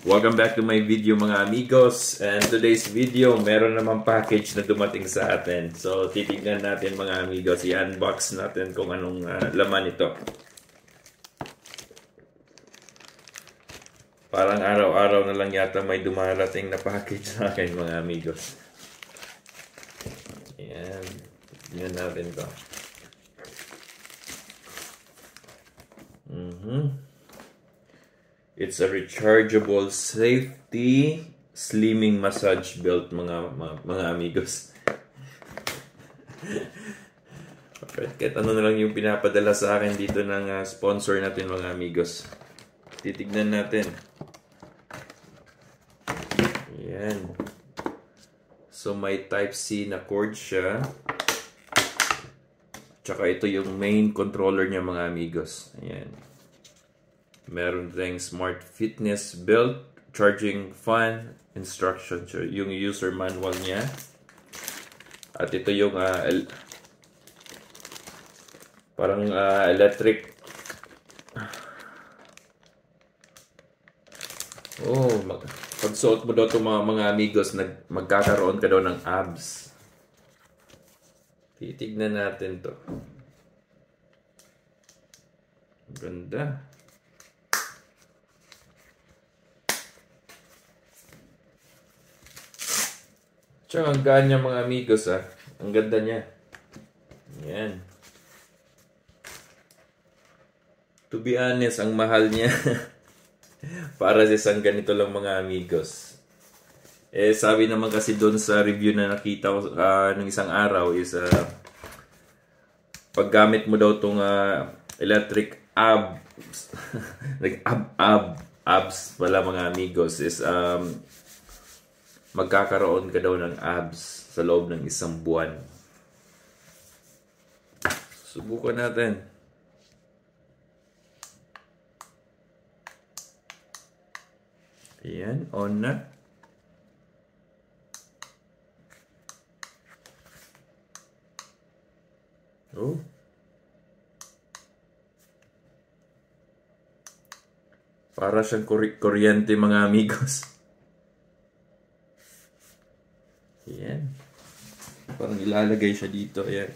Welcome back to my video mga amigos. And today's video, meron namang package na dumating sa atin. So titignan natin mga amigos, i-unbox natin kung anong laman ito. Parang araw-araw na lang yata may dumarating na package sa akin mga amigos. Ayan, tignan natin ito. It's a rechargeable safety slimming massage belt mga amigos. Kahit ano na lang yung pinapadala sa akin dito ng sponsor natin mga amigos. Titignan natin. Ayan. So may type C na cord siya. Tsaka ito yung main controller niya mga amigos. Ayan. Meron tayong smart fitness belt, charging fan, instruction, yung user manual niya. At ito yung parang electric. Oh, pag suot mo daw ito mga amigos, magkakaroon ka daw ng abs. Titignan natin to. Ganda. Tsaka ang gaan niya mga amigos Ang ganda niya. Ayan. To be honest, ang mahal niya. Para sa isang ganito lang mga amigos. Sabi naman kasi doon sa review na nakita ko nung isang araw is paggamit mo daw tong electric abs like abs pala mga amigos is magkakaroon ka daw ng abs sa loob ng isang buwan. Subukan natin. Ayan, on na. Oh. Para siyang kuryente mga amigos. Ayan. Parang ilalagay siya dito. Ayan.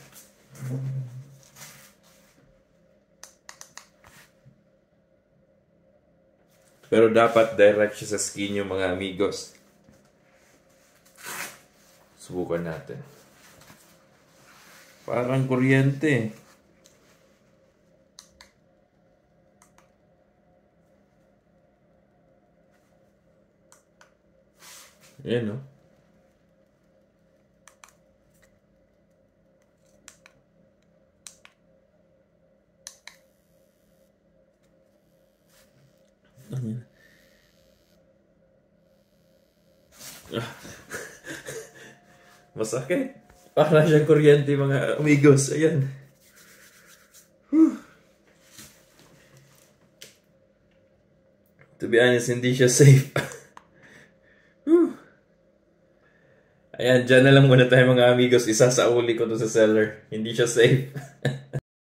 Pero dapat direct siya sa skin yung mga amigos. Subukan natin. Parang kuryente. Ayan, no? Masakit. Para siyang kuryente mga amigos. Ayan. To be honest, hindi siya safe. Ayan, dyan na lang muna tayo mga amigos. Isa sa uli ko to sa seller. Hindi siya safe.